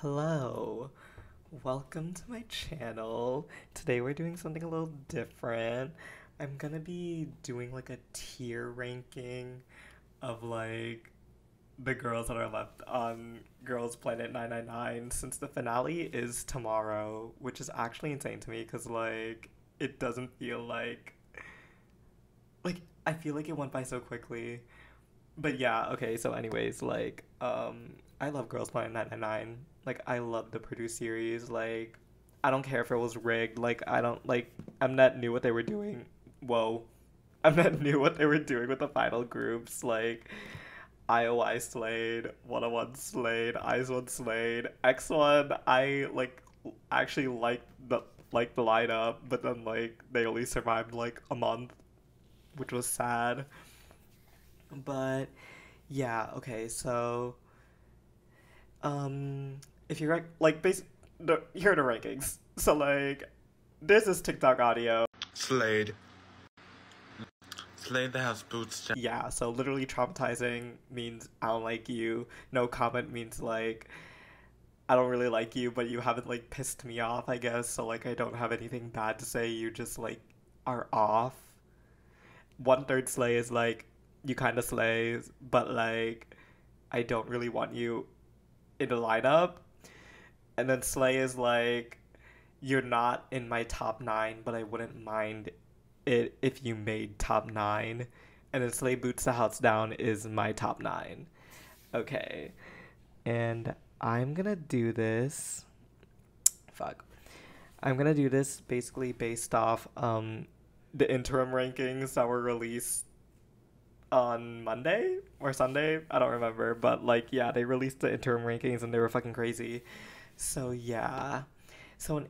Hello, welcome to my channel. Today we're doing something a little different. I'm gonna be doing like a tier ranking of like the girls that are left on Girls Planet 999 since the finale is tomorrow, which is actually insane to me because like it doesn't feel like I feel like it went by so quickly. But yeah, okay, so anyways, I love Girls Planet 999. Like I love the produced series. Like I don't care if it was rigged. Like I don't like Mnet knew what they were doing. Whoa. Mnet knew what they were doing with the final groups. Like IOI slayed, 101 slayed, Eyes One slayed, X1 I actually liked the lineup, but then like they only survived like a month, which was sad. But yeah, okay, so if you here are the rankings. So like there's this TikTok audio. Slade. Slade the house boots. Yeah, so literally traumatizing means I don't like you. No comment means like I don't really like you, but you haven't like pissed me off, I guess. So like I don't have anything bad to say. You just like are off. One third slay is like you kind of slay, but like I don't really want you in the lineup. And then slay is like you're not in my top nine, but I wouldn't mind it if you made top nine. And then slay boots the house down is my top nine. Okay, and I'm gonna do this. Fuck. I'm gonna do this basically based off the interim rankings that were released on Monday or Sunday. I don't remember, but like yeah, they released the interim rankings and they were fucking crazy. So yeah. So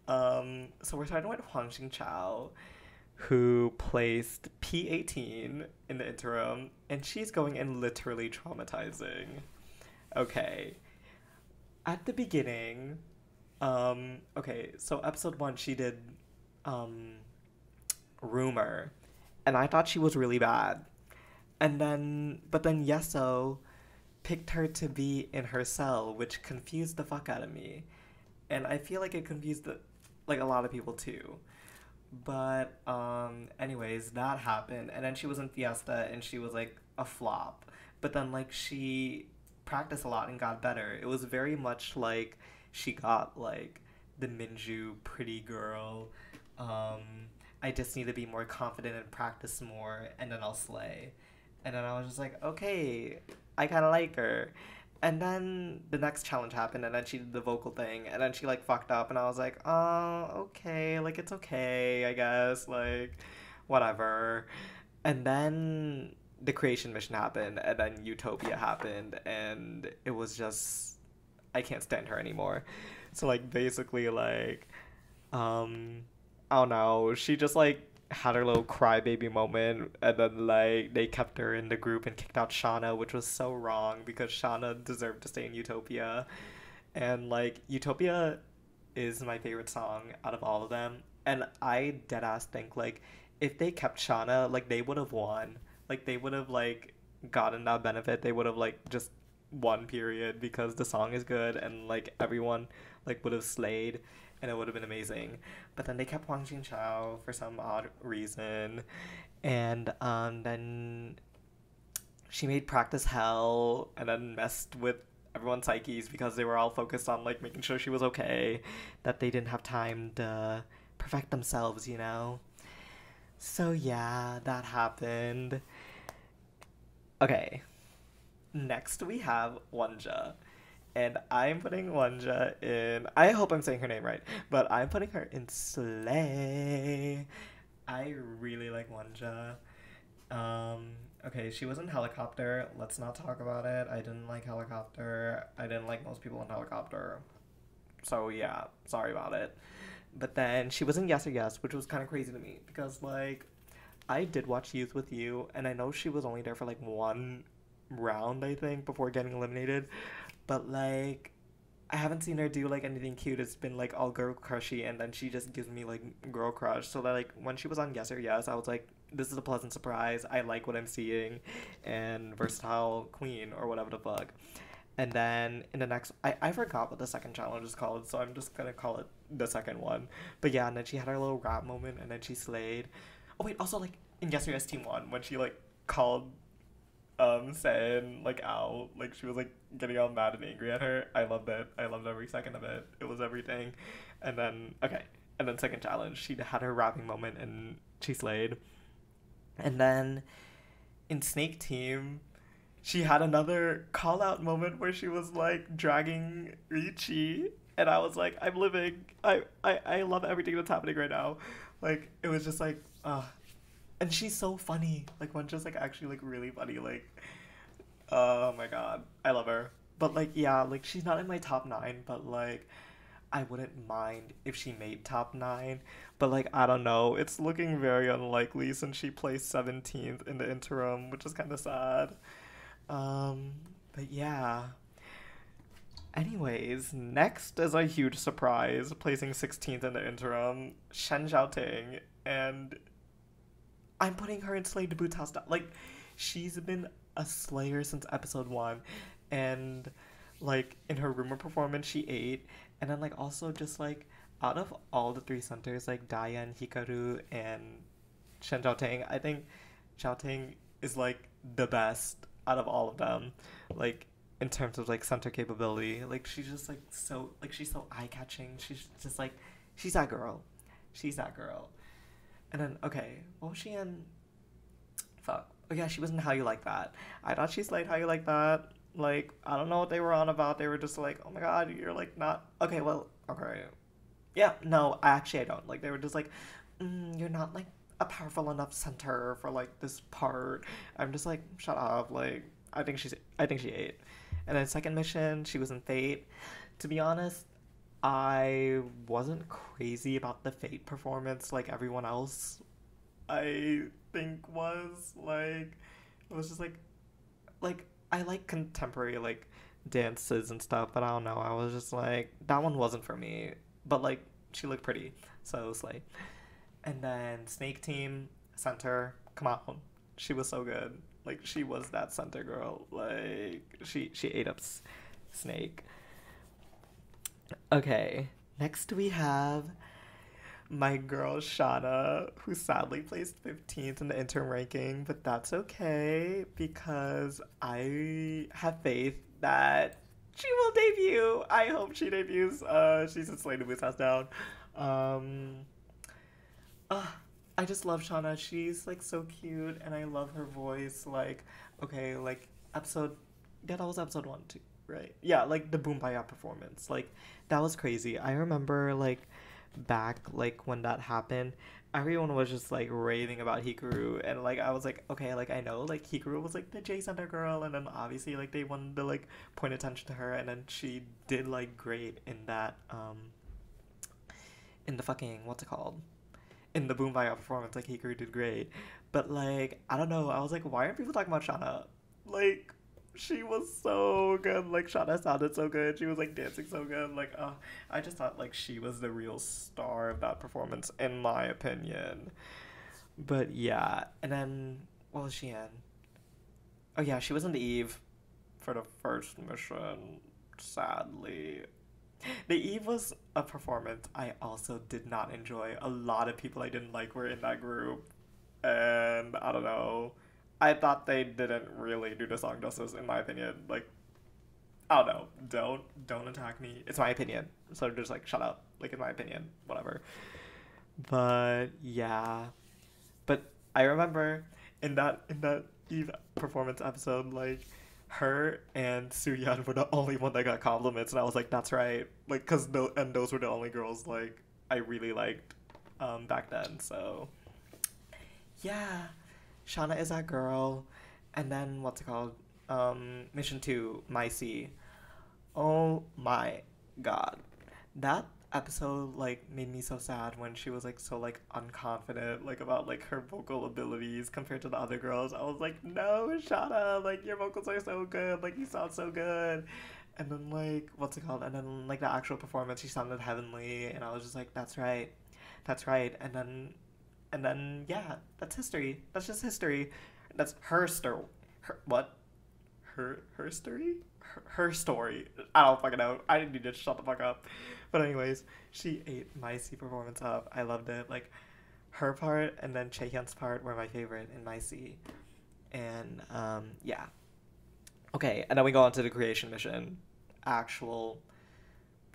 so we're starting with Huang Xingqiao, who placed P18 in the interim, and she's going in literally traumatizing. Okay. At the beginning, okay, so episode one she did um Rumor, and I thought she was really bad. But then Yeso picked her to be in her cell, which confused the fuck out of me. And I feel like it confused like a lot of people too. But anyways, that happened, and then she was in Fiesta and she was like a flop. But then like she practiced a lot and got better. It was very much like she got like the Minju pretty girl. Um I just need to be more confident and practice more and then I'll slay. And then I was just like, okay, I kind of like her. And then the next challenge happened, and then she did the vocal thing, and then she like fucked up, and I was like, oh, okay, like it's okay, I guess, like whatever. And then the creation mission happened, and then Utopia happened, and it was just I can't stand her anymore. So like basically um I don't know, she just like had her little crybaby moment, and then like they kept her in the group and kicked out Shauna, which was so wrong because Shauna deserved to stay in Utopia. And like Utopia is my favorite song out of all of them, and I deadass think like if they kept Shauna, like they would have won. Like they would have like gotten that benefit. They would have like just won period because the song is good and like everyone like would have slayed and it would have been amazing. But then they kept Wang Jingchao for some odd reason, and then she made practice hell and then messed with everyone's psyches because they were all focused on like making sure she was okay, that they didn't have time to perfect themselves, you know. So yeah, that happened. Okay, next we have Wonja. And I'm putting Wonja in. I hope I'm saying her name right, but I'm putting her in Slay. I really like Wonja. Okay, she was in Helicopter. Let's not talk about it. I didn't like Helicopter. I didn't like most people in Helicopter. So yeah, sorry about it. But then she was in Yes or Yes, which was kind of crazy to me because like I did watch Youth with You, and I know she was only there for like one round, I think, before getting eliminated. But like I haven't seen her do like anything cute. It's been like all girl crushy, and then she just gives me like girl crush. So that like when she was on Yes or Yes, I was like, this is a pleasant surprise. I like what I'm seeing, and versatile queen or whatever the fuck. And then in the next, I forgot what the second challenge is called, so I'm just gonna call it the second one. But yeah, and then she had her little rap moment, and then she slayed. Oh wait, also like in yesterday's team one, when she like called saying like out, like she was like getting all mad and angry at her. I loved it. I loved every second of it. It was everything. And then okay, and then second challenge, she had her rapping moment and she slayed. And then in Snake Team, she had another call out moment where she was like dragging Richie, and I was like, I'm living. I love everything that's happening right now. Like it was just like, and she's so funny. Like one's just like actually like really funny. Like, oh my god, I love her. But like yeah, like she's not in my top nine, but like I wouldn't mind if she made top nine. But like I don't know, it's looking very unlikely since she placed 17th in the interim, which is kind of sad. Um, but yeah. Anyways, next is a huge surprise, placing 16th in the interim, Shen Xiaoting, and I'm putting her in Slay Debut House. Like, she's been a slayer since episode one, and like in her rumor performance, she ate, and then like also just like out of all the three centers, like Diane, Hikaru, and Shen Xiaoting, I think Xiaoting is like the best out of all of them. Like in terms of like center capability, like she's just like so like she's so eye catching. She's just like she's that girl. She's that girl. And then okay, what was she in? Fuck. Oh yeah, she was in How You Like That. I thought she slayed How You Like That. Like I don't know what they were on about. They were just like, oh my god, you're like not okay. Well, okay. Yeah, no, actually I don't. Like they were just like, you're not like a powerful enough center for like this part. I'm just like, shut up. Like I think she ate. And then second mission, she was in Fate. To be honest, I wasn't crazy about the Fate performance like everyone else I think was. Like it was just like I like contemporary like dances and stuff, but I don't know. I was just like that one wasn't for me. But like she looked pretty, so it was like. And then Snake Team center, come on, she was so good. Like she was that center girl. Like she ate up Snake. Okay, next we have my girl Shauna, who sadly placed 15th in the interim ranking, but that's okay because I have faith that she will debut. I hope she debuts. She's in Slay the Boots House down. Um, uh, I just love Shauna. She's like so cute, and I love her voice. Like, okay, like episode, yeah, that was episode one too, right? Yeah, like the Boom Baya performance. Like that was crazy. I remember like back like when that happened, everyone was just like raving about Hikaru, and like I was like, okay, like I know like Hikaru was like the J Center girl, and then obviously like they wanted to like point attention to her, and then she did like great in the fucking what's it called, in the Boom Baya performance. Like Hikaru did great, but like I don't know, I was like, why aren't people talking about Shauna? Like she was so good. Like Shauna sounded so good. She was like dancing so good. Like I just thought like she was the real star of that performance in my opinion. But yeah, and then what was she in? Oh yeah, she was in the Eve for the first mission. Sadly, the Eve was a performance I also did not enjoy. A lot of people I didn't like were in that group, and I don't know. I thought they didn't really do the song justice, in my opinion. Like, I don't know. Don't attack me. It's my opinion. So just like shut up. Like in my opinion, whatever. But yeah. But I remember in that Eve performance episode, like her and Suyeon were the only one that got compliments, and I was like, that's right. Like, and those were the only girls like I really liked back then. So yeah, Shauna is that girl. And then what's it called? Mission two, My C. Oh my god. That episode like made me so sad when she was like so like unconfident like about like her vocal abilities compared to the other girls. I was like, no, Shauna, like your vocals are so good, like you sound so good. And then like what's it called? And then like the actual performance, she sounded heavenly, and I was just like, that's right, that's right. And then yeah, that's history. That's just history. That's her story. Her what? her story, her story. I don't fucking know. I didn't need to shut the fuck up. But anyways, she ate my C performance up. I loved it. Like her part and then Chaehyun's part were my favorite in my C. And yeah. Okay, and then we go on to the creation mission. Actual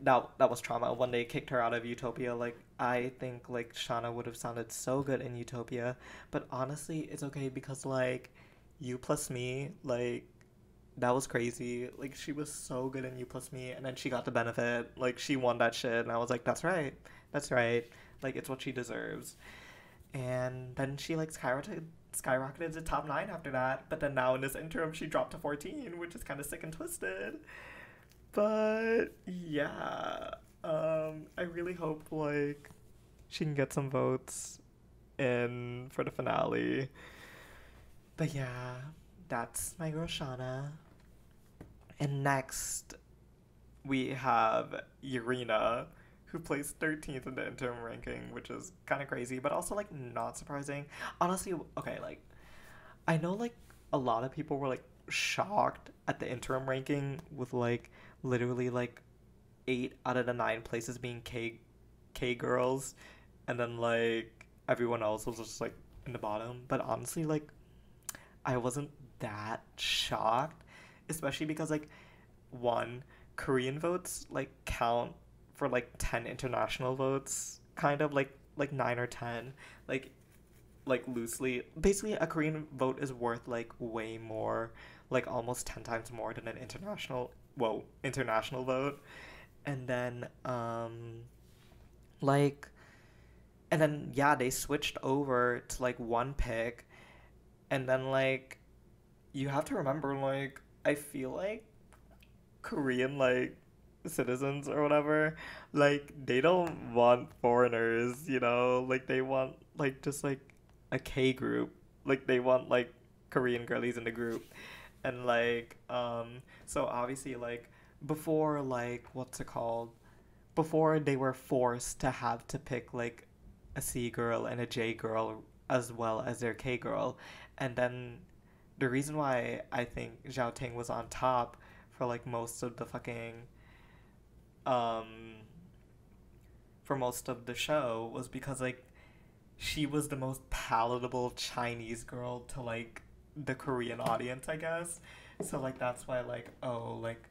that was trauma when they kicked her out of Utopia. Like I think like Shauna would have sounded so good in Utopia, but honestly, it's okay because like you plus me, like that was crazy. Like she was so good in You Plus Me, and then she got the benefit. Like she won that shit, and I was like, that's right, that's right. Like it's what she deserves. And then she like skyrocketed to top nine after that. But then now in this interim, she dropped to 14, which is kind of sick and twisted. But yeah, I really hope like she can get some votes in for the finale. But yeah, that's my girl Shauna. And next we have Irina, who placed 13th in the interim ranking, which is kind of crazy, but also like not surprising. Honestly, okay, like I know like a lot of people were like shocked at the interim ranking with like literally like 8 out of the 9 places being K girls, and then like everyone else was just like in the bottom. But honestly, like I wasn't that shocked, especially because like one, Korean votes like count for like 10 international votes, kind of like 9 or 10, like loosely. Basically, a Korean vote is worth like way more, like almost 10 times more than an international vote. And then like and then yeah, they switched over to like one pick, and then like you have to remember like I feel like Korean like citizens or whatever, like they don't want foreigners, like they want like just like a K group. Like they want like Korean girlies in the group. And like so obviously like before like what's it called? Before they were forced to have to pick like a C girl and a J girl as well as their K girl. And then the reason why I think Zhao Ting was on top for like most of the fucking um for most of the show was because like she was the most palatable Chinese girl to like the Korean audience, I guess. So like that's why like like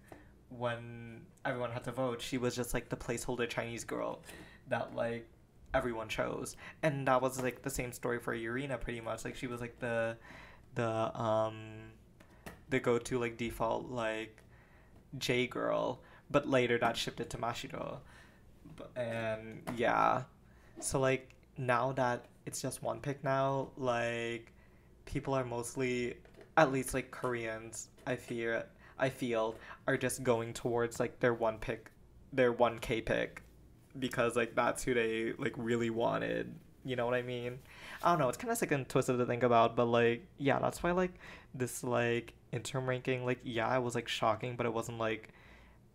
when everyone had to vote, she was just like the placeholder Chinese girl that like everyone chose. And that was like the same story for Irina pretty much. Like she was like the um the go-to like default like J girl, but later that shifted to Mashiro. And yeah, so like now that it's just one pick now, like people are mostly, at least like Koreans, I feel are just going towards like their one pick, their 1K pick, because like that's who they like really wanted. You know what I mean? I don't know. It's kind of sick and twisted to think about, but like yeah, that's why like this like interim ranking, like yeah, it was like shocking, but it wasn't like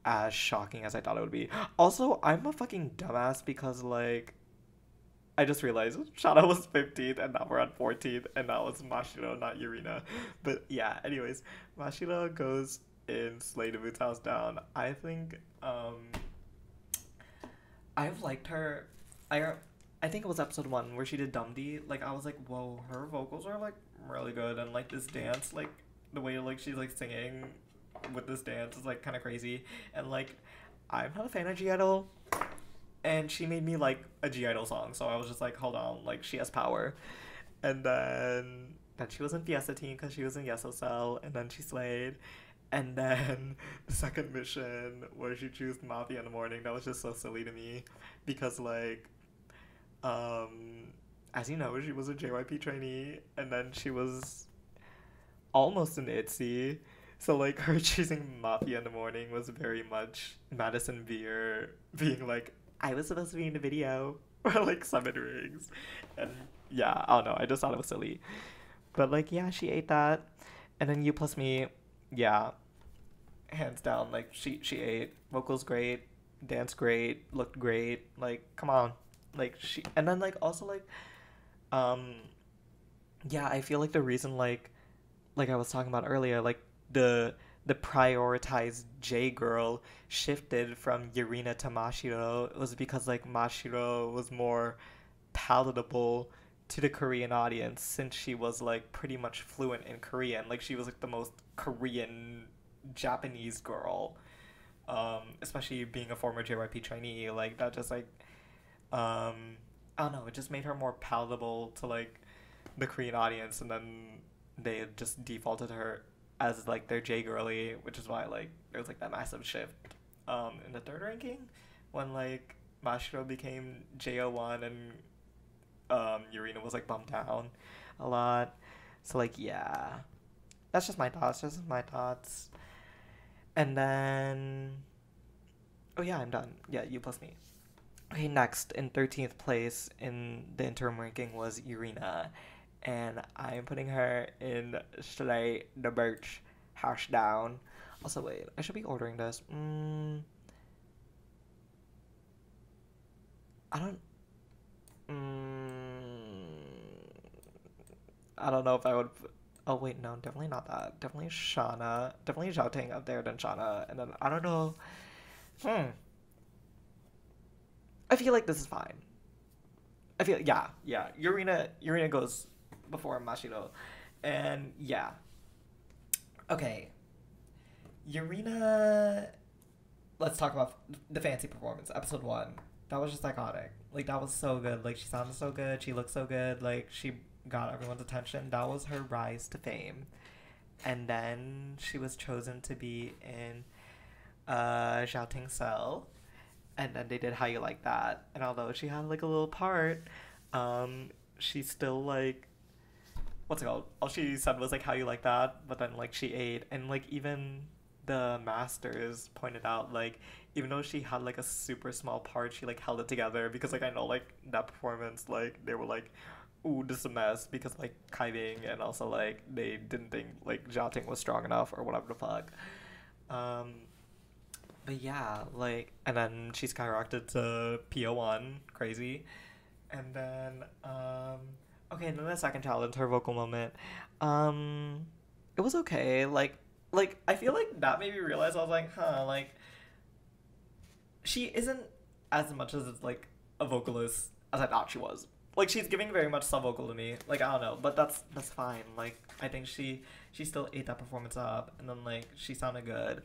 as shocking as I thought it would be. Also, I'm a fucking dumbass because like I just realized Shadow was 15th and now we're on 14th, and that was Mashiro, not Yurina. But yeah, anyways, Mashiro goes in Slay the Boots House Down. I think I've liked her. I think it was episode 1 where she did Dum D. Like I was like, whoa, her vocals are like really good, and like this dance, like the way like she's like singing with this dance is like kind of crazy. And like I'm not a fan of G Idol, and she made me like a G Idol song, so I was just like, hold on, like she has power. And then she was in Fiesta Team because she was in Yes Cell, and then she slayed. And then the second mission where she chose Mafia in the morning, that was just so silly to me because like as you know, she was a JYP trainee, and then she was almost an ITZY. So like her choosing Mafia in the morning was very much Madison Beer being like, I was supposed to be in the video or like Summit Rings. And yeah, I don't know, I just thought it was silly. But like yeah, she ate that. And then You Plus Me, yeah, hands down, like she ate. Vocals great, dance great, looked great. Like come on. Like she, and then like also like um yeah, I feel like the reason like I was talking about earlier, like the the prioritized J girl shifted from Yurina to Mashiro, it was because like Mashiro was more palatable to the Korean audience since she was like pretty much fluent in Korean. Like she was like the most Korean Japanese girl. Especially being a former JYP trainee, like that just like I don't know, it just made her more palatable to like the Korean audience, and then they just defaulted her as like their J girly, which is why like there was like that massive shift in the third ranking when like Mashiro became JO1 and Yurina was like bumped down a lot. So like yeah, that's just my thoughts. Just my thoughts. And then oh yeah, I'm done. Yeah, you plus me. Okay, next in 13th place in the interim ranking was Irina, and I'm putting her in straight the birch hash down. Also, wait, I should be ordering this. I don't. I don't know if I would. Oh wait, no, definitely not that. Definitely Shauna. Definitely Zhao up there than Shauna, and then I don't know. Hmm. I feel like this is fine. I feel yeah. Urina goes before Mashiro, and yeah. Okay, Urina. Let's talk about the fancy performance, episode one. That was just iconic. Like that was so good. Like she sounded so good. She looked so good. Like she got everyone's attention. That was her rise to fame, and then she was chosen to be in Zhao Ting Cell, and then they did How You Like That. And although she had like a little part, she still like what's it called? All she said was like How You Like That, but then like she ate, and like even the masters pointed out like even though she had like a super small part, she like held it together because like I know like that performance like they were like ooh, this is a mess because like Kai Bing and also like they didn't think like Jia Ting was strong enough or whatever the fuck. Um, but yeah, like, and then she skyrocketed to PO1, crazy. And then, okay, and then the second challenge, her vocal moment, um, it was okay. I feel like that made me realize I was like, huh, like, she isn't as much as like a vocalist as I thought she was. Like, she's giving very much sub vocal to me. Like, I don't know, but that's fine. Like, I think she still ate that performance up, and then like she sounded good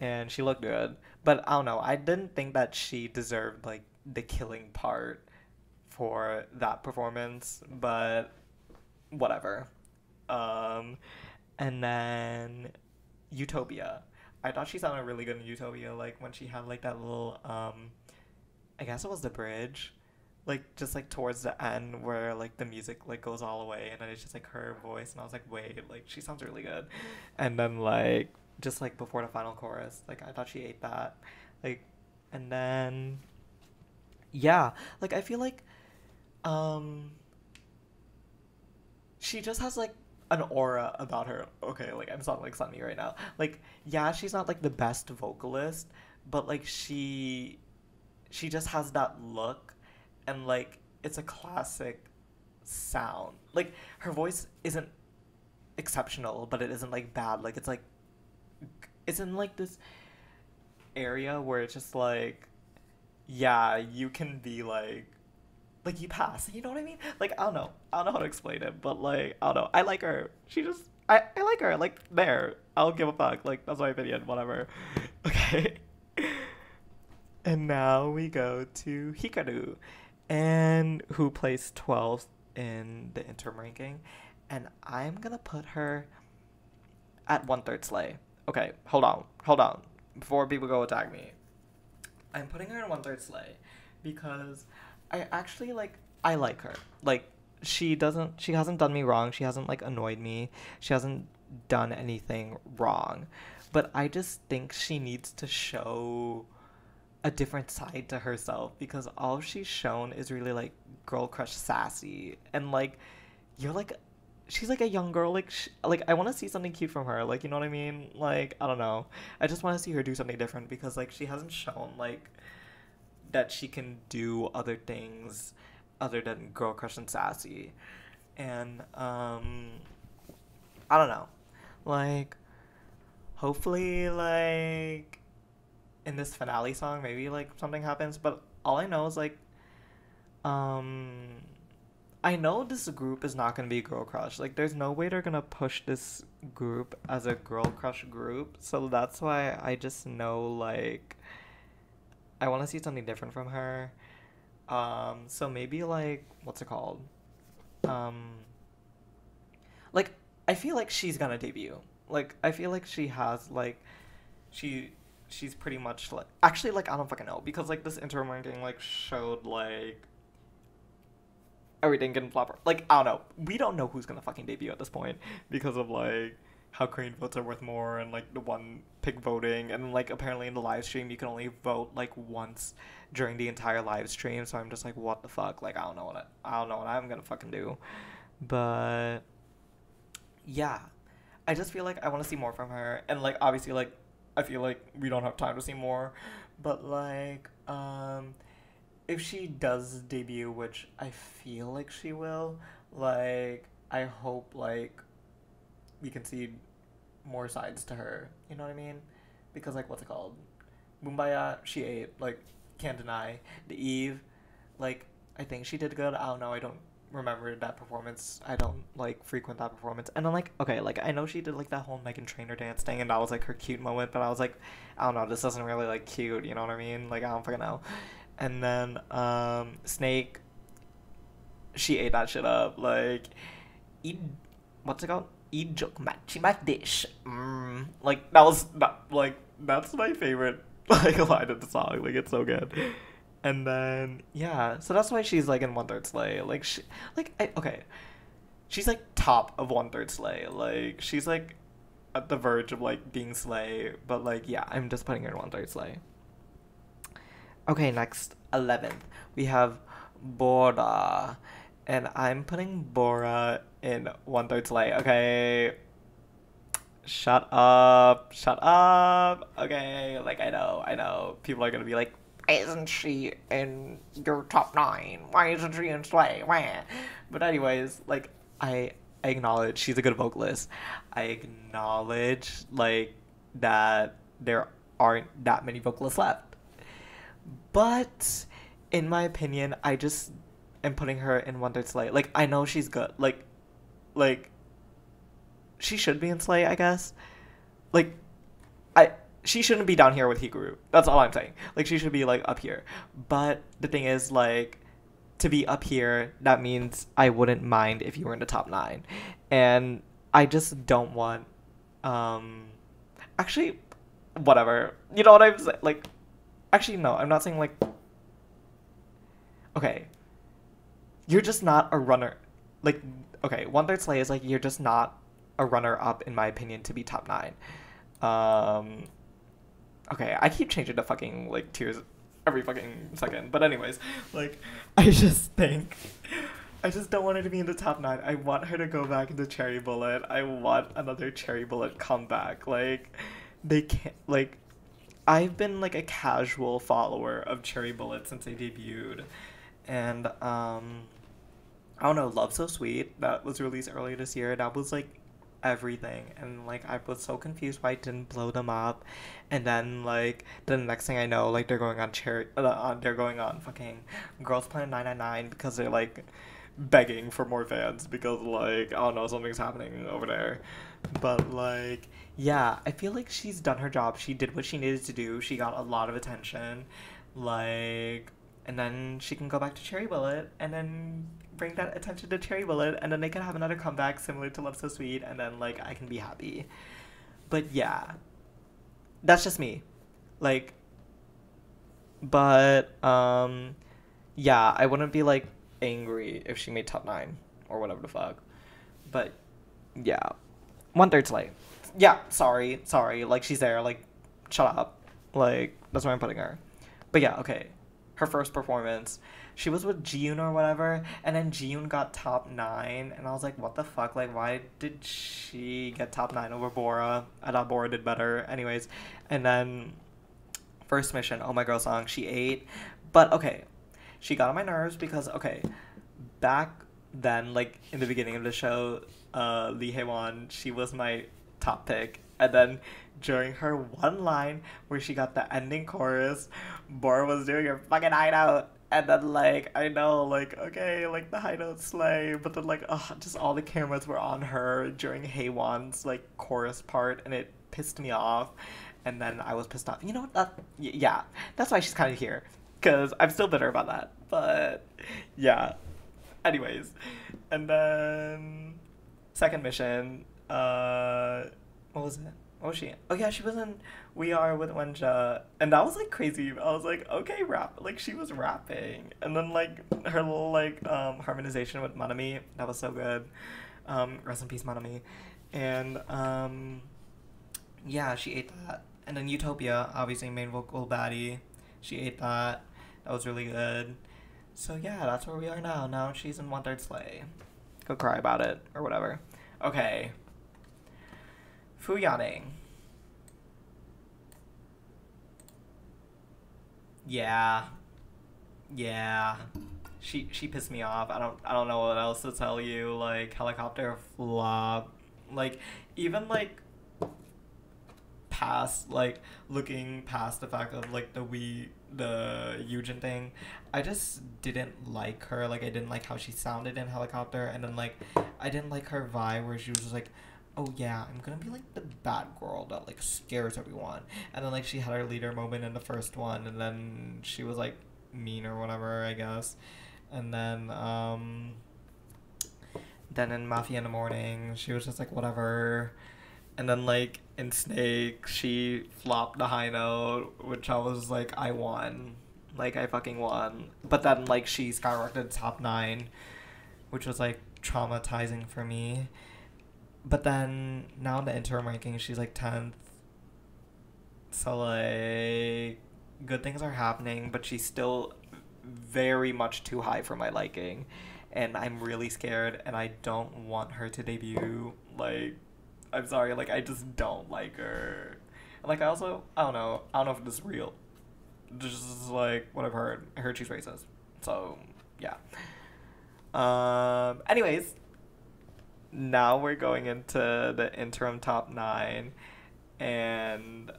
and she looked good. But I don't know. I didn't think that she deserved like the killing part for that performance, but whatever. Um, and then Utopia. I thought she sounded really good in Utopia, like when she had like that little I guess it was the bridge. Like just like towards the end where like the music like goes all away and then it's just like her voice and I was like, wait, like she sounds really good. And then like just like before the final chorus, like I thought she ate that. Like and then yeah, like I feel like um she just has like an aura about her. Okay, like I'm sounding like Sunny right now. Like, yeah, she's not like the best vocalist, but like she just has that look and like it's a classic sound. Like her voice isn't exceptional, but it isn't like bad. Like it's in like this area where it's just like yeah, you can be like you pass. You know what I mean? Like I don't know. I don't know how to explain it, but like I don't know. I like her. She just I like her. Like there. I'll give a fuck. Like that's my opinion. Whatever. Okay. And now we go to Hikaru, and who placed 12th in the interim ranking, and I'm gonna put her at 1/3 Slay. Okay, hold on. Before people go attack me, I'm putting her in 1/3 Slay because I actually I like her. Like she hasn't done me wrong. She hasn't like annoyed me. She hasn't done anything wrong. But I just think she needs to show a different side to herself because all she's shown is really like girl crush sassy and like you're like she's like a young girl like I want to see something cute from her, like you know what I mean, like I don't know, I just want to see her do something different because like she hasn't shown like that she can do other things other than girl crush and sassy. And I don't know, like hopefully, like, in this finale song, maybe, like, something happens. But all I know is, like, um, I know this group is not gonna be Girl Crush. Like, there's no way they're gonna push this group as a Girl Crush group. So that's why I just know, like, I want to see something different from her. So maybe, like, what's it called? Um, like, I feel like she's gonna debut. Like, I feel like she has, like, she she's pretty much like, actually, like, I don't fucking know, because like this interim ranking like showed like everything getting flopper. Like, I don't know. We don't know who's gonna fucking debut at this point because of like how Korean votes are worth more and like the one pick voting, and like apparently in the live stream you can only vote like once during the entire live stream. So I'm just like, what the fuck? Like, I don't know what I'm gonna fucking do. But yeah, I just feel like I want to see more from her, and like obviously like I feel like we don't have time to see more, but like if she does debut, which I feel like she will, like I hope like we can see more sides to her. You know what I mean? Because like what's it called? Mumbaya, she ate. Like, can't deny. The Eve, like I think she did good. I don't know. I don't remember that performance. I don't like frequent that performance. And then like okay, like I know she did like that whole Megan Trainor dance thing, and that was like her cute moment. But I was like, I don't know. This doesn't really like cute. You know what I mean? Like I don't fucking know. And then Snake, she ate that shit up. Like, eat, what's it called? Eat joke matchy match dish. Like that was that. Like that's my favorite like line of the song. Like it's so good. And then yeah, so that's why she's like in One Third Slay. Like she, okay, she's like top of One Third Slay. Like she's like at the verge of like being Slay. But like yeah, I'm just putting her in One Third Slay. Okay, next 11th we have Bora, and I'm putting Bora in One Third Slay. Okay, shut up, shut up. Okay, like I know, people are gonna be like, why isn't she in your top nine? Why isn't she in Slay? Wah. But anyways, like I acknowledge she's a good vocalist. I acknowledge like that there aren't that many vocalists left. But in my opinion, I just am putting her in One Third Slay. Like I know she's good. Like she should be in Slay, I guess. Like I she shouldn't be down here with Hikaru. That's all I'm saying. Like she should be like up here. But the thing is like to be up here, that means I wouldn't mind if you were in the top 9. And I just don't want actually whatever. You know what I'm saying? Like actually no, I'm not saying like okay. You're just not a runner. Like okay, One Third Slay is like you're just not a runner up in my opinion to be top 9. Okay, I keep changing the fucking like tiers every fucking second. But anyways, like I just think I just don't want her to be in the top 9. I want her to go back into Cherry Bullet. I want another Cherry Bullet comeback. Like they can't like I've been like a casual follower of Cherry Bullet since they debuted. And I don't know, Love So Sweet that was released earlier this year. That was like everything, and like I was so confused why I didn't blow them up. And then like the next thing I know, like they're going on fucking Girls Planet 999 because they're like begging for more fans because like I don't know, something's happening over there. But like yeah, I feel like she's done her job. She did what she needed to do. She got a lot of attention. Like and then she can go back to Cherry Bullet and then bring that attention to Cherry Bullet, and then they can have another comeback similar to Love So Sweet, and then like I can be happy. But yeah, that's just me. Like, but yeah, I wouldn't be like angry if she made top 9 or whatever the fuck. But yeah, One Third Slay. Yeah, sorry, like she's there. Like, shut up. Like that's where I'm putting her. But yeah, okay. Her first performance, she was with Jiyoon or whatever, and then Jiyoon got top 9, and I was like, what the fuck? Like, why did she get top 9 over Bora? I thought Bora did better. Anyways, and then first mission, Oh My Girl song, she ate. But okay, she got on my nerves because, okay, back then, like, in the beginning of the show, Lee Hae-won, she was my top pick. And then during her one line where she got the ending chorus, Bora was doing her fucking hideout. And then, like, I know, like, okay, like, the high note slay, but then, like, ugh, just all the cameras were on her during Haewon's, like, chorus part, and it pissed me off. And then I was pissed off. You know what? Yeah, that's why she's kind of here. Because I'm still bitter about that. But, yeah. Anyways. And then, second mission, what was it? What was she in? Oh, yeah, she was in We Are with Wenja. And that was, like, crazy. I was like, okay, rap. Like, she was rapping. And then, like, her little, like, harmonization with Manami. That was so good. Rest in peace, Manami. And, yeah, she ate that. And then Utopia, obviously main vocal baddie. She ate that. That was really good. So yeah, that's where we are now. Now she's in One Third Slay. Go cry about it or whatever. Okay. Fu Yaning. Yeah. Yeah. She pissed me off. I don't know what else to tell you. Like, helicopter flop. Like, even like past, like, looking past the fact of like the Eugen thing, I just didn't like her. Like, I didn't like how she sounded in helicopter, and then like I didn't like her vibe where she was just like, oh yeah, I'm gonna be like the bad girl that like scares everyone, and then like she had her leader moment in the first one, and then she was like mean or whatever, I guess. And then in Mafia in the Morning, she was just like whatever. And then, like, in Snake, she flopped the high note, which I was like, I won. Like, I fucking won. But then, like, she skyrocketed top 9, which was, like, traumatizing for me. But then, now in the interim ranking, she's, like, 10th. So, like, good things are happening, but she's still very much too high for my liking. And I'm really scared, and I don't want her to debut, like... I'm sorry, like, I just don't like her. Like, I don't know if this is real. Just, like, what I've heard. I heard she's racist. So, yeah. Anyways, now we're going into the interim top 9. And,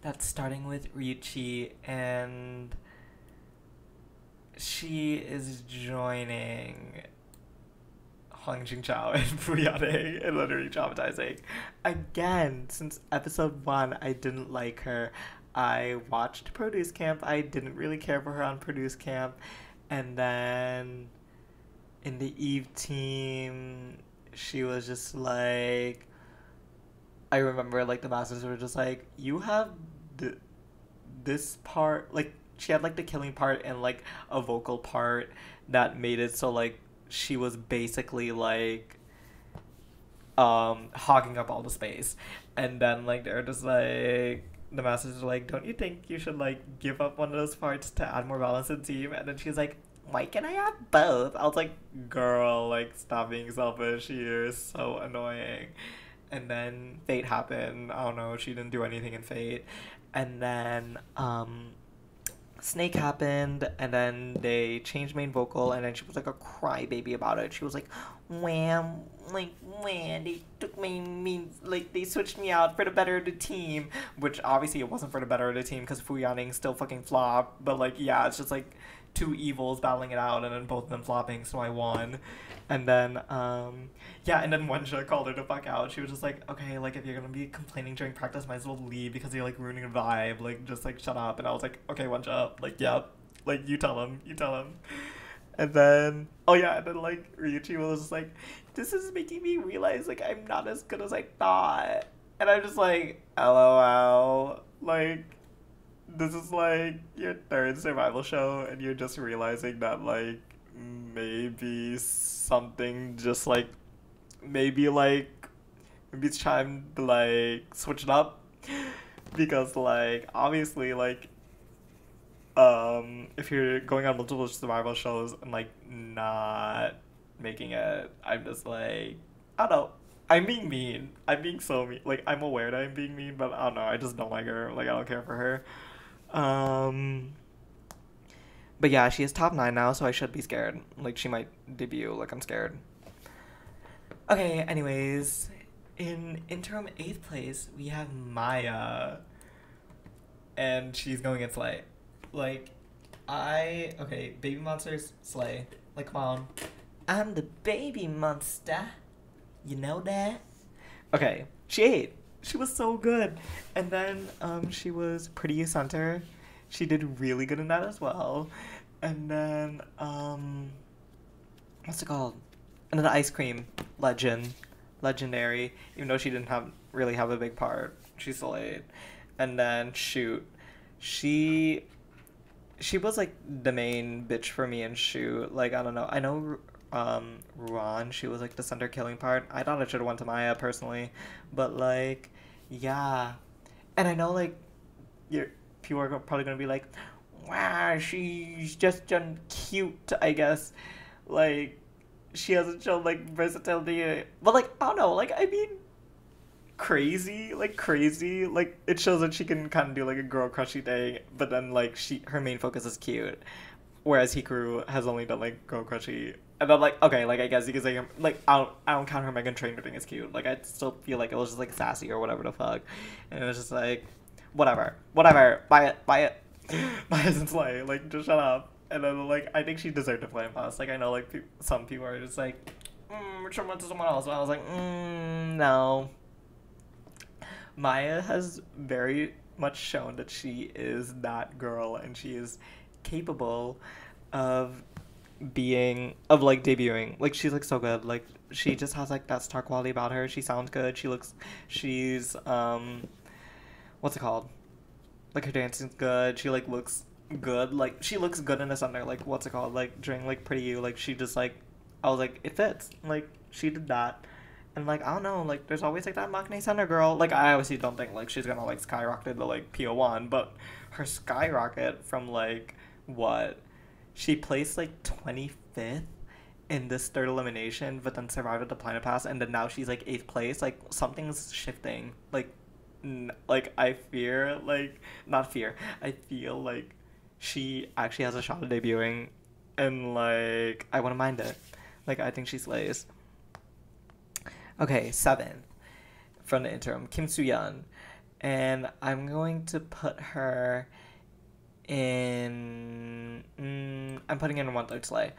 that's starting with Ryuchi, and she is joining Hong Jing Chao and Fu Yaning, and literally traumatizing. Again, since episode 1, I didn't like her. I watched Produce Camp. I didn't really care for her on Produce Camp. And then in the Eve team, she was just like... I remember, like, the masters were just like, you have this part... Like, she had, like, the killing part and, like, a vocal part that made it so, like, she was basically like hogging up all the space. And then like they're just like, the masters are like, don't you think you should like give up one of those parts to add more balance to the team? And then she's like, why can't I have both? I was like, girl, like, stop being selfish. You're so annoying. And then Fate happened. I don't know, she didn't do anything in Fate. And then Snake happened, and then they changed main vocal, and then she was like a crybaby about it. She was like, wham, like, wham, they took my main, like, they switched me out for the better of the team, which obviously it wasn't for the better of the team, because Fu Yaning still fucking flopped, but, like, yeah, it's just, like, two evils battling it out, and then both of them flopping, so I won. And then, yeah, and then Wenja called her the fuck out. She was just like, okay, like, if you're gonna be complaining during practice, might as well leave because you're, like, ruining the vibe. Like, just, like, shut up. And I was like, okay, Wenja, like, yeah. Like, you tell him. And then, oh yeah, and then, like, Ryuchi was just like, this is making me realize, like, I'm not as good as I thought. And I'm just like, LOL. Like, this is, like, your third survival show, and you're just realizing that, like, maybe something just like maybe it's time to like switch it up, because like obviously like if you're going on multiple survival shows and like not making it, I'm just like, I don't know, I'm being mean, I'm being so mean, like I'm aware that I'm being mean, but I don't know, I just don't like her, like I don't care for her. But yeah, she is top 9 now, so I should be scared. Like, she might debut. Like, I'm scared. Okay, anyways. in interim 8th place, we have Maya, and she's going in Slay. Like, okay, Baby Monsters, Slay. Like, come on. I'm the baby monster. You know that? Okay, she ate. She was so good. And then she was Pretty Center. She did really good in that as well. And then what's it called? And then the Ice Cream Legendary. Even though she didn't really have a big part, she still ate. And then Shoot, she was like the main bitch for me in Shoot. Like, I don't know. I know Ron, she was like the center killing part. I thought it should have went to Maya personally, but like, yeah. And I know like people are probably gonna be like, wow, she's just done cute, I guess. Like, she hasn't shown like versatility, but like, I don't know. Like, I mean, crazy. Like, it shows that she can kind of do like a girl crushy thing, but then like her main focus is cute, whereas Hikaru has only done like girl crushy. And I'm like, okay, like I guess you could say like I don't count her Megan Trainor thing as cute. Like, I still feel like it was just like sassy or whatever the fuck, and it was just like, whatever, buy it, buy it and slay. Like, just shut up. And then like I think she deserved to Flame Pass. Like, I know like some people are just like, should went to someone else. And I was like, no. Maya has very much shown that she is that girl, and she is capable of like debuting. Like, she's like so good. Like, she just has like that star quality about her. She sounds good. She's what's it called? Like, her dancing's good. She like looks good. Like, she looks good in the center. Like, what's it called? Like, during like Pretty You. Like, she just like, I was like, it fits. Like, she did that. And like, I don't know, like, there's always like that Maknae Center girl. Like, I obviously don't think like she's gonna like skyrocket to like PO1, but her skyrocket from like what? She placed like 25th in this third elimination, but then survived at the Planet Pass, and then now she's like 8th place. Like, something's shifting. Like, like, I fear, like, not fear. I feel like she actually has a shot at debuting, and like, I wouldn't mind it. Like, I think she slays. Okay, 7th from the interim, Kim Soo-yeon. And I'm going to put her in... I'm putting in 1/3 Slay.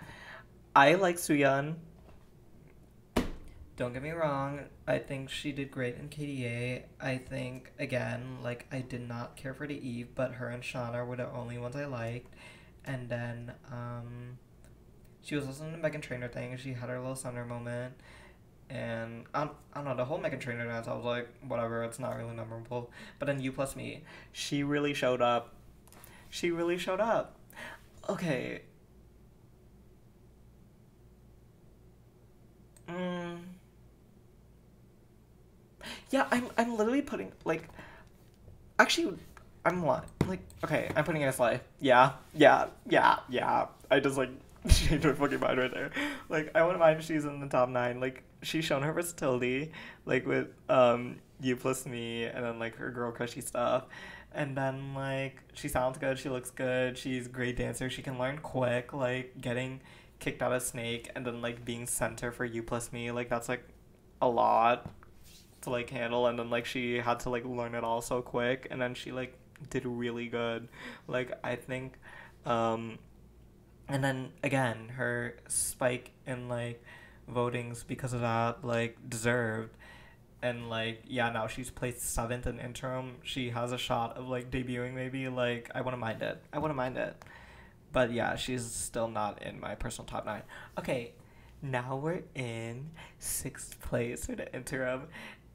I like Soo-yeon. Don't get me wrong. I think she did great in KDA. I think, again, like, I did not care for the Eve, but her and Shauna were the only ones I liked. And then, she was also in the Megan Trainor thing. She had her little Thunder moment. And I don't know, the whole Megan Trainor dance, I was like, whatever, it's not really memorable. But then You Plus Me, she really showed up. Okay. Yeah, I'm literally putting, like, actually, I'm what? Like, okay, I'm putting in a Slay. Yeah. I just, like, changed my fucking mind right there. Like, I wouldn't mind if she's in the top 9. Like, she's shown her versatility, like, with, You Plus Me, and then, like, her girl crushy stuff. And then, like, she sounds good, she looks good, she's a great dancer, she can learn quick, like, getting kicked out of Snake, and then, like, being center for You Plus Me, like, that's, like, a lot to like handle. And then like she had to like learn it all so quick, and then she like did really good. Like, I think and then again, her spike in like votings because of that, like, deserved. And like, yeah, now she's placed 7th in interim. She has a shot of like debuting maybe. Like, I wouldn't mind it, but yeah, she's still not in my personal top 9. Okay, now we're in 6th place for the interim,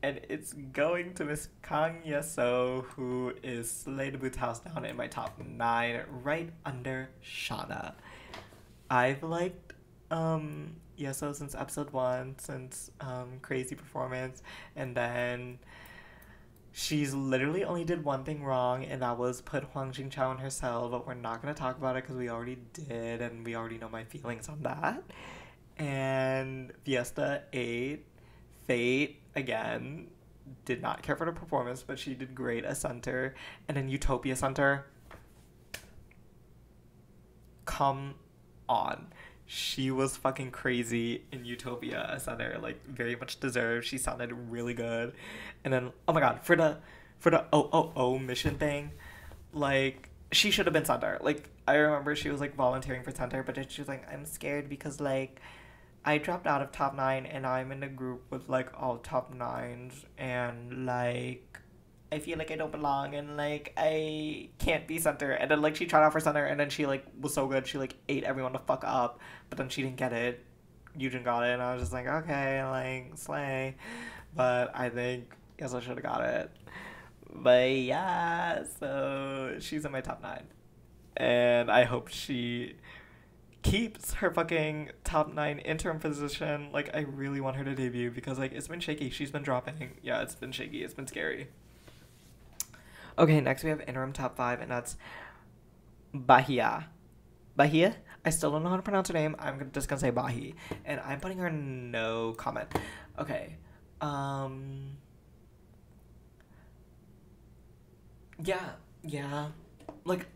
and it's going to Miss Kang Yeso, who is Slay the Boots House down in my top 9, right under Shauna. I've liked Yeso since episode 1, since Crazy Performance, and then she's literally only did one thing wrong, and that was put Hwang Jin-chao in her cell, but we're not going to talk about it because we already did, and we already know my feelings on that. And Fiesta 8, Fate, again, did not care for the performance, but she did great as center. And then Utopia center, come on. She was fucking crazy in Utopia as Center, like very much deserved. She sounded really good. And then oh my god, for the mission thing, like she should have been center. Like I remember she was like volunteering for center, but then she was like, I'm scared because like I dropped out of top nine and I'm in a group with like all top nines and like I feel like I don't belong and like I can't be center. And then like she tried out for center and then she like was so good she like ate everyone the fuck up, but then she didn't get it. Eugen got it and I was just like, okay, like slay. But I think yes I should have got it. But yeah, so she's in my top nine. And I hope she keeps her fucking top nine interim position. Like I really want her to debut because like it's been shaky. She's been dropping. Yeah, it's been shaky. It's been scary. Okay, next we have interim top five, and that's Bahia. Bahia? I still don't know how to pronounce her name. Just gonna say Bahi. And I'm putting her no comment. Okay. Um yeah, yeah. Like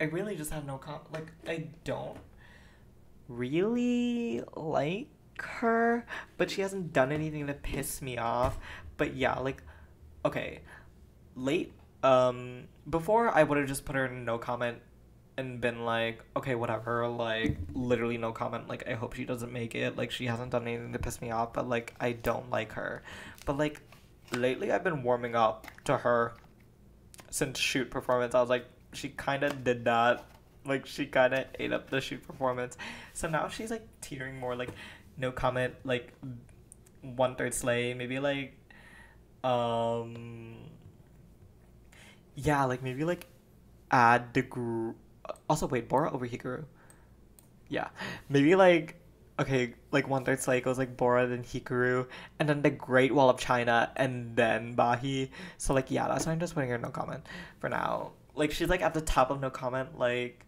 I really just have no like I don't really like her, but she hasn't done anything to piss me off. But yeah, like okay, late before I would have just put her in no comment and been like, okay, whatever, like literally no comment, like I hope she doesn't make it, like she hasn't done anything to piss me off, but like I don't like her. But like lately I've been warming up to her since shoot performance. I was like, she kind of did that, like she kind of ate up the shoot performance, so now she's like teetering more like no comment, like one third slay, maybe like um yeah, like maybe like add the group. Also, wait, Bora over Hikaru. Yeah, maybe like okay, like one third slate goes like Bora, then Hikaru, and then the Great Wall of China, and then Bahi. So like yeah, that's why I'm just putting her no comment for now. Like she's like at the top of no comment, like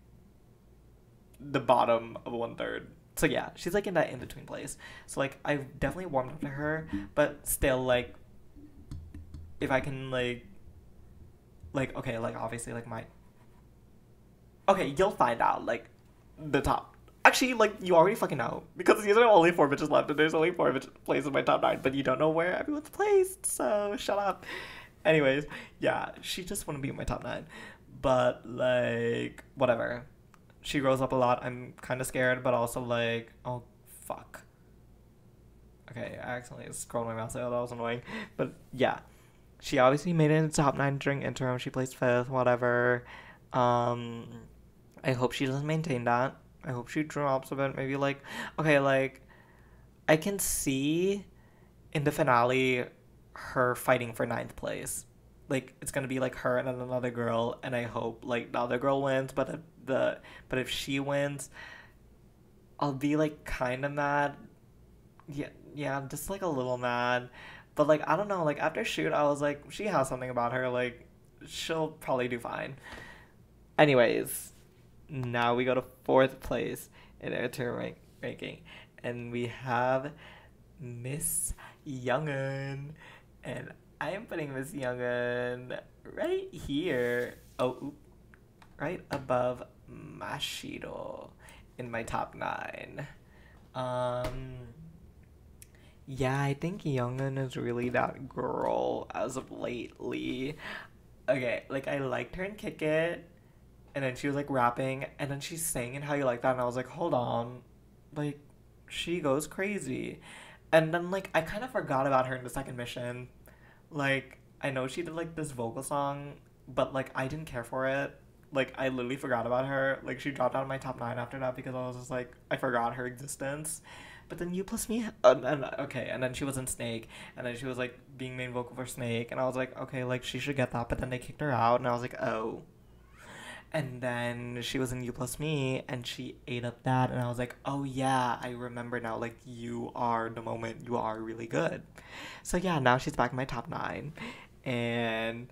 the bottom of one third. So yeah, she's like in that in between place. So like I've definitely warmed up to her, but still like if I can like okay, like obviously like my okay, you'll find out like the top. Actually, like you already fucking know because these are only four bitches left, and there's only four places in my top nine. But you don't know where everyone's placed, so shut up. Anyways, yeah, she just want to be in my top nine, but like whatever. She grows up a lot. I'm kind of scared, but also like oh fuck. Okay, I accidentally scrolled my mouse out. That was annoying, but yeah, she obviously made it into top nine during interim. She placed fifth, whatever. Um, I hope she doesn't maintain that. I hope she drops a bit. Maybe like, okay, like I can see in the finale her fighting for ninth place. Like it's gonna be like her and another girl, and I hope like the other girl wins. But if she wins, I'll be like kind of mad. Yeah, yeah, I'm just like a little mad. But like I don't know. Like after shoot, I was like, she has something about her. Like she'll probably do fine. Anyways, now we go to fourth place in our ranking, and we have Miss Youngin, and I am putting Miss Youngin right here. Oh, oop, right above Mashiro in my top nine. Um, yeah, I think Youngin is really that girl as of lately. Okay, like I liked her in Kick It, and then she was like rapping, and then she's singing How You Like That, and I was like, hold on, like she goes crazy. And then like I kind of forgot about her in the second mission. Like I know she did like this vocal song, but like I didn't care for it. Like I literally forgot about her. Like she dropped out of my top nine after that because I was just like I forgot her existence. But then you plus me, and okay, and then she was in Snake, and then she was like being main vocal for Snake, and I was like, okay, like she should get that. But then they kicked her out, and I was like, oh. And then she was in You Plus Me, and she ate up that, and I was like, oh yeah, I remember now, like, you are the moment, you are really good. So yeah, now she's back in my top nine, and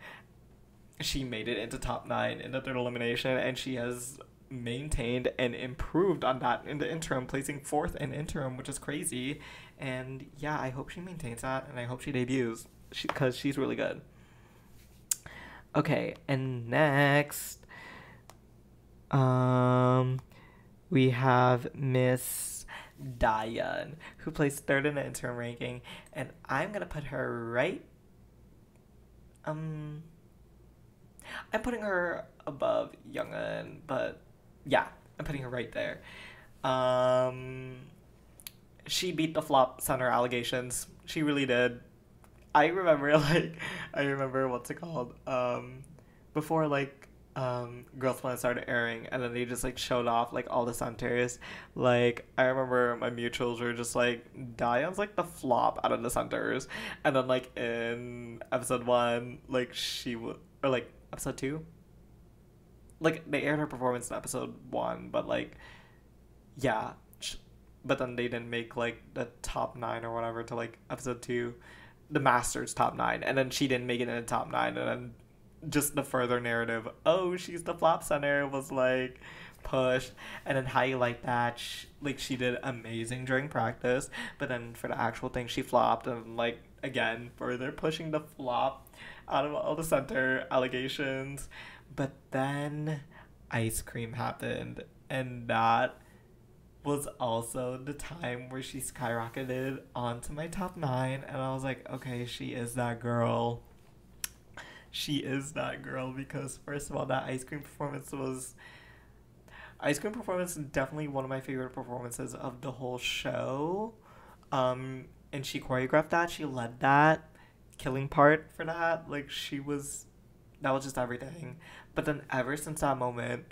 she made it into top nine in the third elimination, and she has maintained and improved on that in the interim, placing fourth in interim, which is crazy. And yeah, I hope she maintains that, and I hope she debuts, because she's really good. Okay, and next... Um, we have Miss Dayan, who placed third in the interim ranking, and I'm gonna put her right. Um, I'm putting her above Youngin, but yeah, I'm putting her right there. Um, she beat the flop center allegations. She really did. I remember I remember what's it called? Before Girls Planet started airing and then they just like showed off like all the centers. Like I remember my mutuals were just like Diane's like the flop out of the centers. And then like in episode one, like she would or like episode two? Like they aired her performance in episode one, but like yeah, but then they didn't make like the top nine or whatever to like episode two, the Masters top nine, and then she didn't make it in the top nine, and then just the further narrative, oh, she's the flop center, was like pushed, and then how you like that, she did amazing during practice, but then for the actual thing, she flopped, and like again, further pushing the flop out of all the center allegations, but then ice cream happened, and that was also the time where she skyrocketed onto my top nine, and I was like, okay, she is that girl. She is that girl because first of all, that ice cream performance is definitely one of my favorite performances of the whole show. And she choreographed that. She led that killing part for that. Like that was just everything. But then ever since that moment,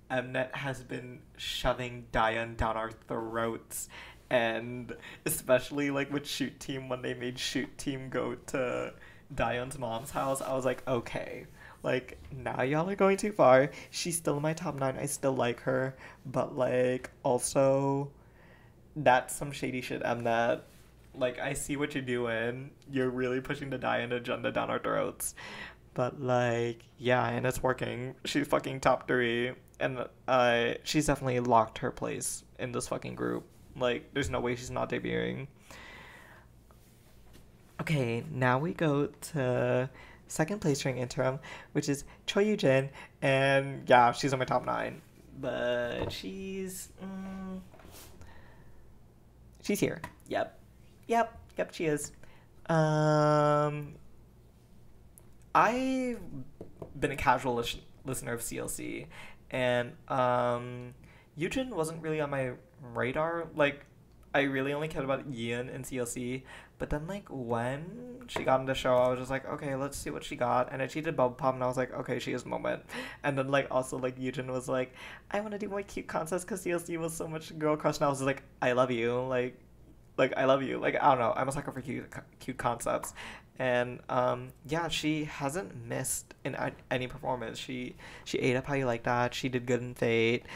Mnet has been shoving Diane down our throats. And especially like with Shoot Team, when they made Shoot Team go to Diane's mom's house, I was like, okay, like now y'all are going too far. She's still in my top nine. I still like her, but like also that's some shady shit, Mnet. Like I see what you're doing. You're really pushing the Diane agenda down our throats. But like, yeah, and it's working. She's fucking top three, and she's definitely locked her place in this fucking group. Like, there's no way she's not debuting. Okay, now we go to second place during interim, which is Choi Yoo-jin, and yeah, she's on my top nine, but she's here. Yep, she is. Um, I've been a casual listener of CLC, and Yujin wasn't really on my radar. Like, I really only cared about Ian in CLC, but then like when she got on the show, I was just like, okay, let's see what she got. And then she did Bubble Pop, and I was like, okay, she has moment. And then like also like Yujin was like, I want to do more cute concepts because CLC was so much girl crush, and I was just like, I love you, like I love you. Like I don't know, I'm a sucker for cute concepts. And yeah, she hasn't missed in any performance. She ate up How You Like That. She did good in Fate,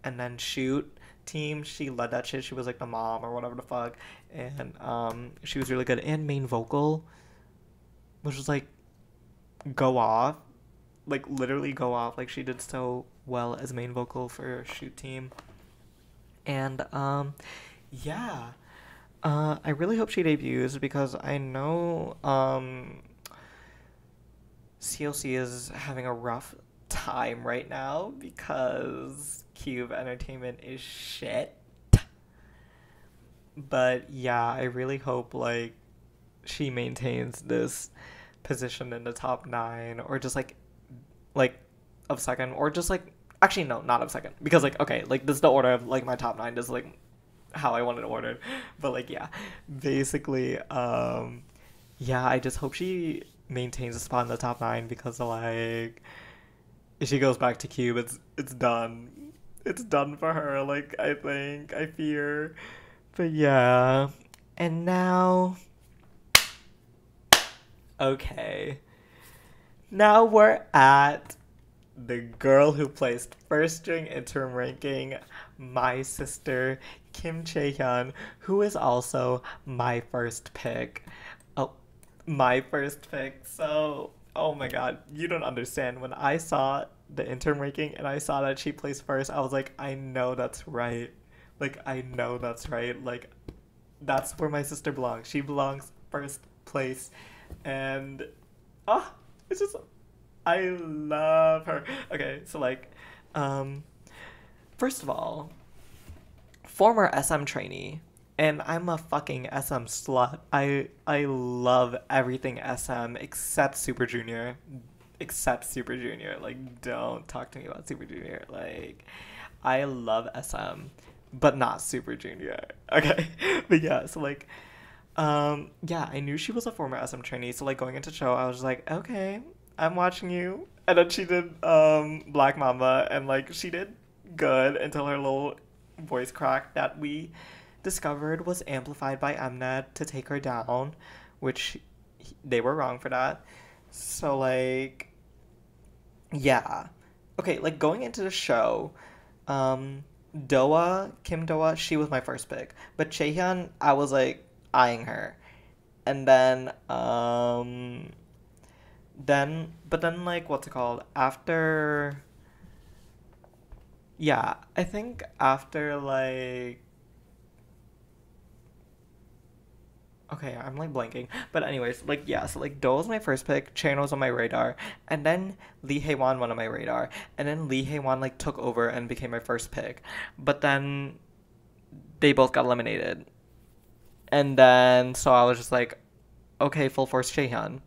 and then Shoot Team, she led that shit. She was like the mom or whatever the fuck, and she was really good. And main vocal, which was like go off, like literally go off. Like she did so well as main vocal for Shoot Team, and yeah. I really hope she debuts because I know CLC is having a rough time right now because Cube Entertainment is shit. But yeah, I really hope like she maintains this position in the top nine or just like of second or just like actually no, not of second because like okay, like this is the order of like my top nine. This is like how I want it ordered. But like yeah, basically yeah, I just hope she maintains a spot in the top nine because like if she goes back to Cube, it's done. It's done for her, like I think, I fear. But yeah. And now okay. Now we're at the girl who placed first during interim ranking, my sister Kim Chae-hyun, who is also my first pick. Oh, my first pick. So, oh my god, you don't understand. When I saw the interim ranking and I saw that she placed first, I was like, I know that's right. Like, I know that's right. Like, that's where my sister belongs. She belongs first place. And, it's just, I love her. Okay, so like, first of all, former SM trainee, and I'm a fucking SM slut. I love everything SM except Super Junior. Except Super Junior. Like, don't talk to me about Super Junior. Like, I love SM, but not Super Junior. Okay. But yeah, so like yeah, I knew she was a former SM trainee, so like going into the show, I was just like, okay, I'm watching you. And then she did Black Mamba, and like she did good until her little voice crack that we discovered was amplified by Mnet to take her down, which they were wrong for that. So like yeah. Okay, like going into the show, um Kim Doa, she was my first pick. But Chaehyun, I was like eyeing her. And then like what's it called? After yeah, I think after like okay, I'm like blanking. But anyways, like yeah, so like Do was my first pick, Chain was on my radar, and then Lee Hae-won went on my radar, and then Lee Hae-won like took over and became my first pick. But then they both got eliminated. And then so I was just like, okay, full force Chaehyun.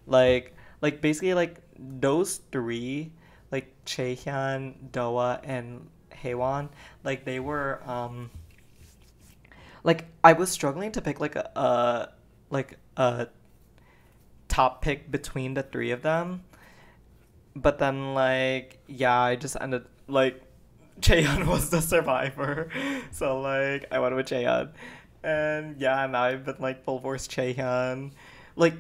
Like basically like those three, like Chaehyun, Doa, and Haewon, like they were like I was struggling to pick like a top pick between the three of them. But then like yeah, I just ended like Chaehyun was the survivor. So like I went with Chaehyun. And yeah, now I've been like full force Chaehyun. Like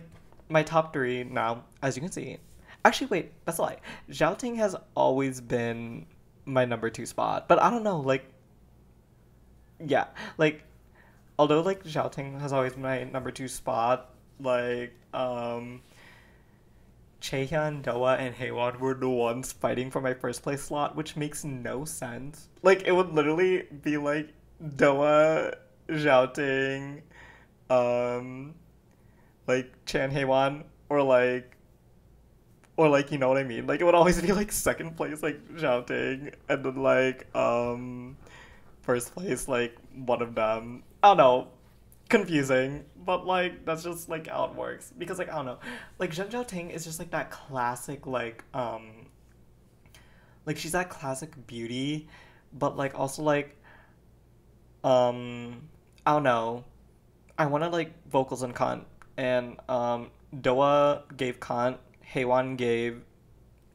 my top three now, as you can see. Actually wait, that's a lie. Zhao Ting has always been my number two spot. But I don't know, like yeah. Like although like Zhao Ting has always been my number two spot, like Chaehyun, Doa, and Haewon were the ones fighting for my first place slot, which makes no sense. Like it would literally be like Doa, Zhao um, like Chan Haewon, or like you know what I mean. Like it would always be like second place like Zhao and then like first place like one of them. I don't know, confusing, but like that's just like how it works because like I don't know, like Zhen Zhao is just like that classic like she's that classic beauty, but like also like I don't know. I wanted like vocals and Kant, and Doa gave Kant, Haewon gave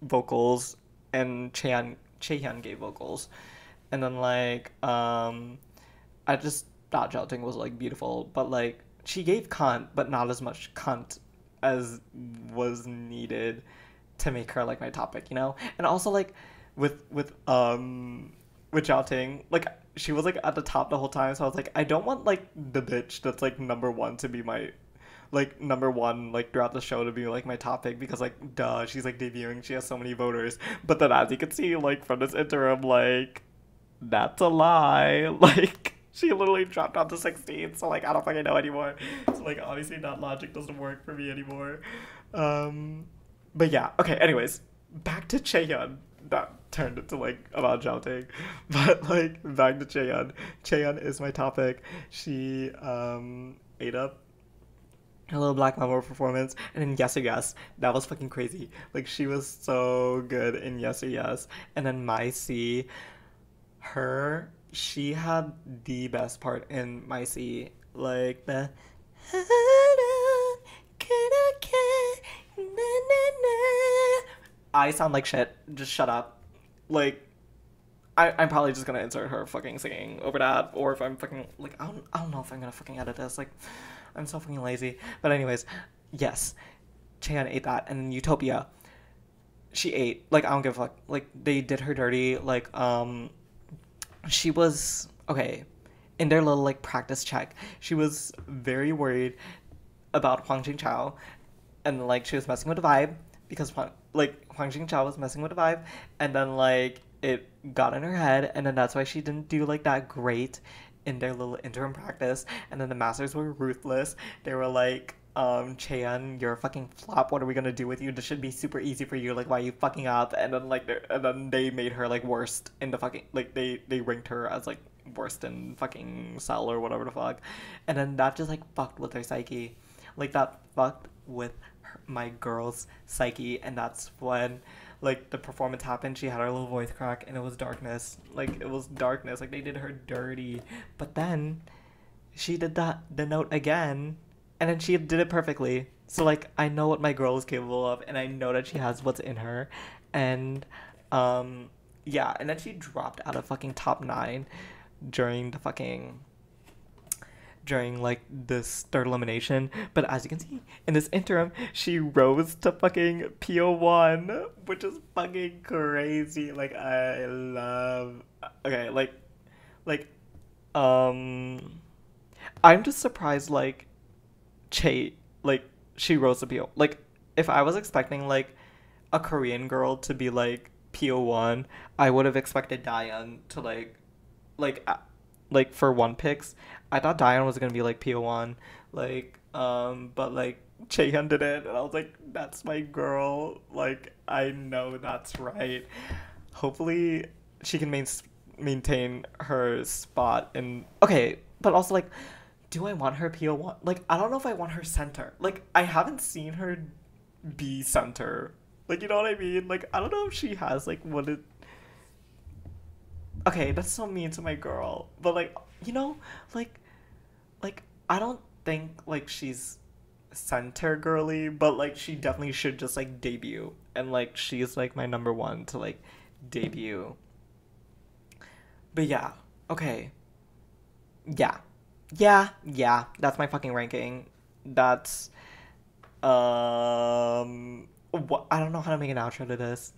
vocals, and Chaehyun gave vocals, and then like I just thought Jiaoting was like beautiful, but like she gave Kant, but not as much Kant as was needed to make her like my topic, you know. And also like with Jiaoting, like she was like at the top the whole time, so I was like, I don't want like the bitch that's like number one to be my like number one like throughout the show to be like my topic because like duh, she's like debuting, she has so many voters. But then as you can see like from this interim, like that's a lie. Like she literally dropped down to 16, so like I don't fucking know anymore. So like obviously that logic doesn't work for me anymore. But yeah, okay, anyways, back to Chaehyun. That turned into like about Jiaoting. But like back to Chaehyun. Chaehyun is my topic. She ate up a little Black Mamba performance, and then Yes or Yes, that was fucking crazy. Like she was so good in Yes or Yes. And then My C, she had the best part in My C, like the I sound like shit. Just shut up. Like I'm probably just gonna insert her fucking singing over that, or if I'm fucking like I don't know if I'm gonna fucking edit this. Like I'm so fucking lazy. But anyways, yes, Chaehyun ate that, and then Utopia, she ate. Like I don't give a fuck. Like they did her dirty. Like she was okay in their little like practice check. She was very worried about Huang Jingchao, and like she was messing with the vibe because Huang Jingchao was messing with the vibe, and then like it got in her head, and then that's why she didn't do like that great in their little interim practice. And then the masters were ruthless. They were like, Chaehyun, you're a fucking flop. What are we gonna do with you? This should be super easy for you. Like, why are you fucking up? And then like, and then they made her like worst in the fucking like they ranked her as like worse than fucking Cell or whatever the fuck. And then that just like fucked with her psyche. Like that fucked with my girl's psyche, and that's when like the performance happened. She had her little voice crack, and it was darkness. Like it was darkness. Like they did her dirty. But then she did the note again, and then she did it perfectly. So like I know what my girl is capable of, and I know that she has what's in her, and yeah. And then she dropped out of fucking top 9 during the fucking during like this third elimination. But as you can see in this interim, she rose to fucking PO1, which is fucking crazy. Like I love. Okay, like I'm just surprised like like she rose to PO. Like if I was expecting like a Korean girl to be like PO1, I would have expected Diane to like for one picks. I thought Diane was gonna be like PO1, but like Chaehyun did it, and I was like, that's my girl. Like I know that's right. Hopefully she can maintain her spot. And okay, but also like, do I want her PO1? Like I don't know if I want her center. Like I haven't seen her be center. Like you know what I mean? Like I don't know if she has like what it. Okay, that's so mean to my girl. But like, you know, like I don't think like she's center girly, but like she definitely should just like debut. And like she's like my number 1 to like debut. But yeah, okay. Yeah. Yeah, that's my fucking ranking. That's what, I don't know how to make an outro to this.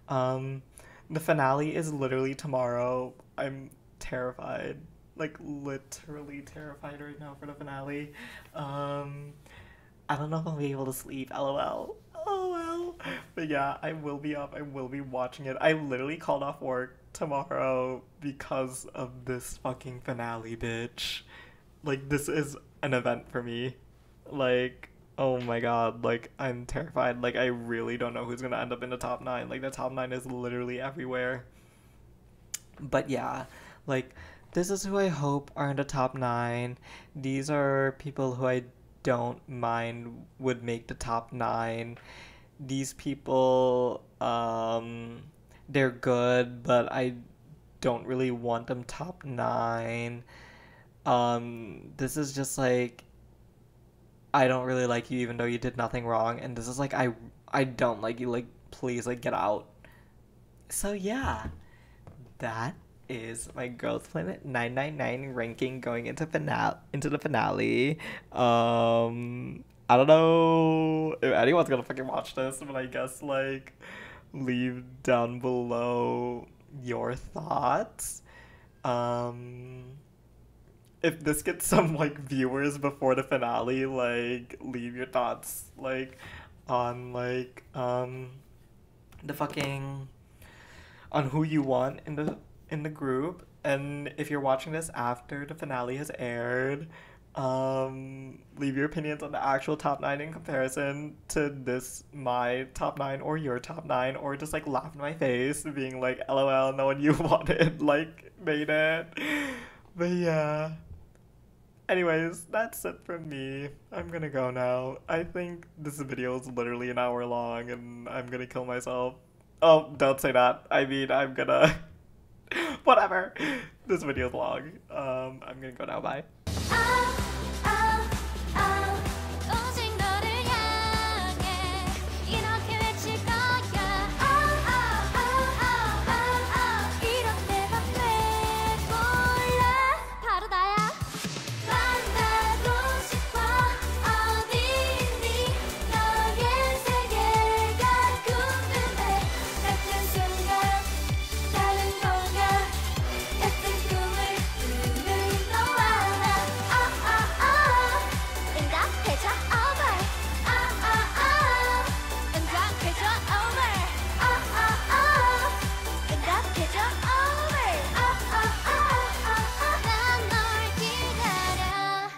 The finale is literally tomorrow. I'm terrified. Like literally terrified right now for the finale. I don't know if I'll be able to sleep. LOL. LOL. But yeah, I will be up. I will be watching it. I literally called off work tomorrow because of this fucking finale, bitch. Like this is an event for me. Like oh my god, like I'm terrified. Like I really don't know who's gonna end up in the top 9. Like the top 9 is literally everywhere. But yeah, like this is who I hope are in the top 9. These are people who I don't mind would make the top 9. These people, they're good, but I don't really want them top 9. This is just like, I don't really like you even though you did nothing wrong, and this is like, I don't like you, like please like get out. So yeah, that is my Girls Planet 999 ranking going into the finale. I don't know if anyone's gonna fucking watch this, but I guess like leave down below your thoughts. If this gets some like viewers before the finale, like leave your thoughts like on the fucking on who you want in the group. And if you're watching this after the finale has aired, leave your opinions on the actual top 9 in comparison to this my top 9 or your top 9, or just like laugh in my face being like LOL, no one you wanted like made it. But yeah, anyways, that's it from me. I'm gonna go now. I think this video is literally an hour long and I'm gonna kill myself. Oh, don't say that. I mean, I'm gonna whatever. This video is long. I'm gonna go now. Bye.